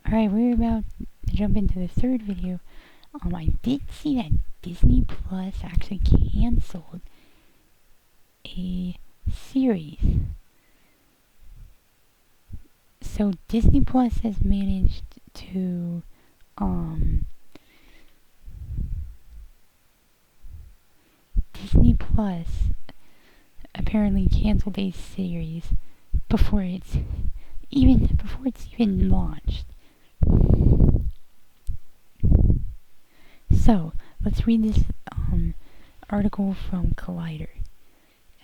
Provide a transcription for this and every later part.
Alright, we're about to jump into the third video. I did see that Disney Plus actually canceled a series. So Disney Plus has managed to Disney Plus apparently canceled a series before it's even launched. So let's read this article from Collider,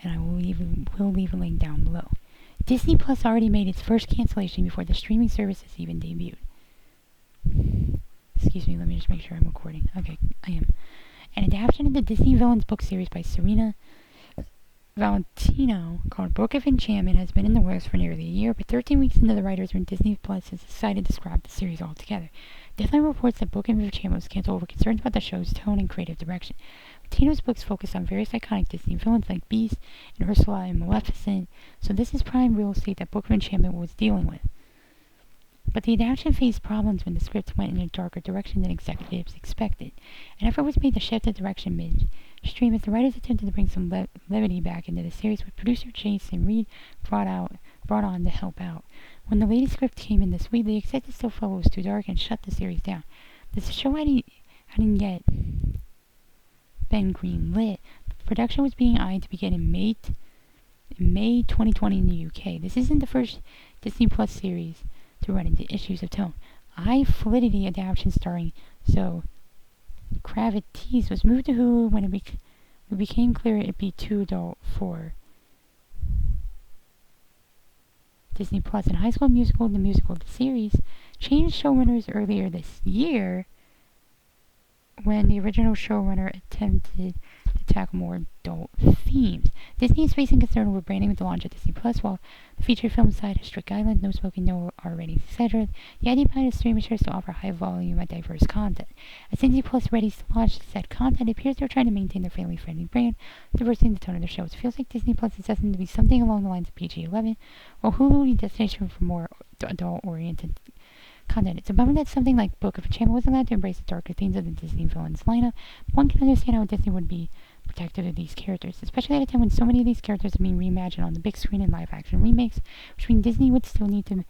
and I will leave a link down below. Disney Plus already made its first cancellation before the streaming service has even debuted. Excuse me, let me just make sure I'm recording. Okay, I am. An adaptation of the Disney Villains book series by Serena Valentino called Book of Enchantment has been in the works for nearly a year, but 13 weeks into the writers when Disney Plus has decided to scrap the series altogether. Deadline reports that Book of Enchantment was canceled over concerns about the show's tone and creative direction. Valentino's books focus on various iconic Disney villains like Beast and Ursula and Maleficent, so this is prime real estate that Book of Enchantment was dealing with. But the adaptation faced problems when the script went in a darker direction than executives expected. An effort was made to shift the direction midstream as the writers attempted to bring some levity back into the series, with producer Jason Reed brought on to help out. When the latest script came in this week, the executives still felt it was too dark and shut the series down. The show hadn't yet been green-lit. Production was being eyed to begin in May 2020 in the UK. This isn't the first Disney Plus series to run into issues of tone. High Fidelity adaptation starring Zoe Kravitz was moved to Hulu when it became clear it'd be too adult for Disney Plus. And High School Musical, the musical, the series, changed showrunners earlier this year when the original showrunner attempted to tackle more adult themes. Disney is facing concern over branding with the launch of Disney Plus, while the feature film side has strict guidelines, no smoking, no R ratings, etc. The idea behind the streaming shows to offer high volume and diverse content. As Disney Plus readies to launch said content, it appears they're trying to maintain their family-friendly brand, diversifying the tone of their shows. It feels like Disney Plus is destined to be something along the lines of PG-11, while Hulu will be a destination for more adult-oriented content. It's a bummer that something like Book of Enchantment wasn't allowed to embrace the darker themes of the Disney villains lineup. One can understand how Disney would be protective of these characters, especially at a time when so many of these characters are being reimagined on the big screen in live-action remakes, which means Disney would still need to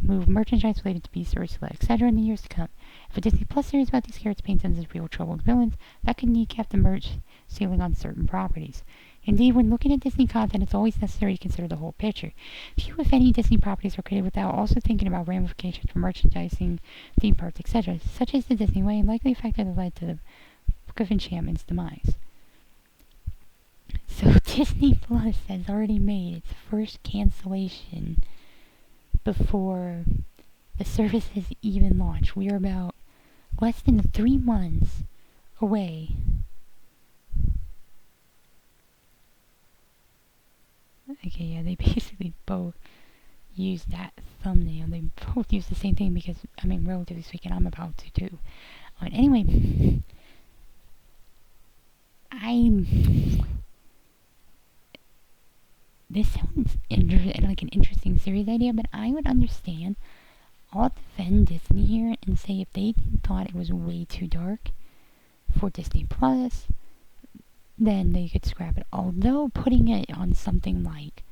move merchandise related to Beast, Ursula, etc. in the years to come. If a Disney Plus series about these characters paints them as real troubled villains, that could kneecap the merch ceiling on certain properties. Indeed, when looking at Disney content, it's always necessary to consider the whole picture. Few, if any, Disney properties are created without also thinking about ramifications for merchandising, theme parks, etc., such as the Disney Way, and likely a factor that led to the Book of Enchantment's demise. So Disney Plus has already made its first cancellation before the service has even launched. We are about less than 3 months away. Okay, yeah, they basically both use that thumbnail. They both use the same thing because, relatively speaking, I'm about to too. Anyway, this sounds like an interesting series idea, but I would understand. I'll defend Disney here and say if they thought it was way too dark for Disney Plus, then they could scrap it. Although putting it on something like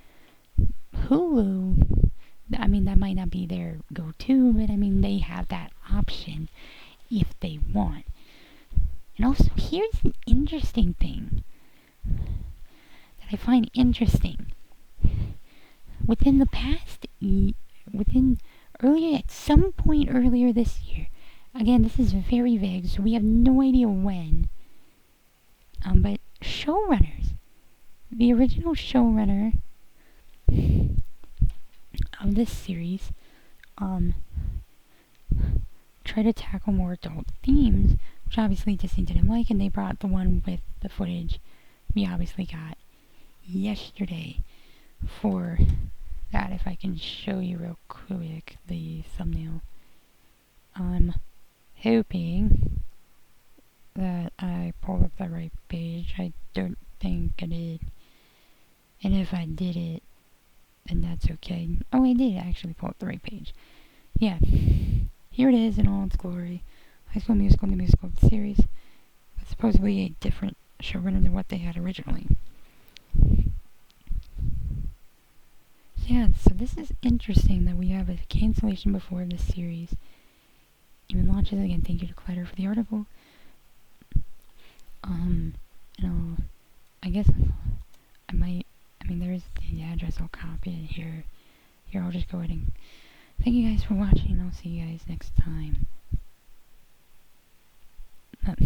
Hulu, that might not be their go-to, but they have that option if they want. And also, here's an interesting thing that I find interesting. At some point earlier this year, again, this is very vague, so we have no idea when, but showrunners, the original showrunner of this series, tried to tackle more adult themes, which obviously Disney didn't like, and they brought the one with the footage we obviously got yesterday for that. If I can show you real quick the thumbnail. I'm hoping that I pulled up the right page. I don't think I did. And if I did it, then that's okay. Oh, I did actually pull up the right page. Yeah. here it is in all its glory. High School Musical, the musical series, but supposedly a different showrunner than what they had originally. Yeah, so this is interesting that we have a cancellation before this series even launches. Again, thank you to Clutter for the article. I guess there's the address. I'll copy it here. I'll just go ahead and thank you guys for watching. I'll see you guys next time.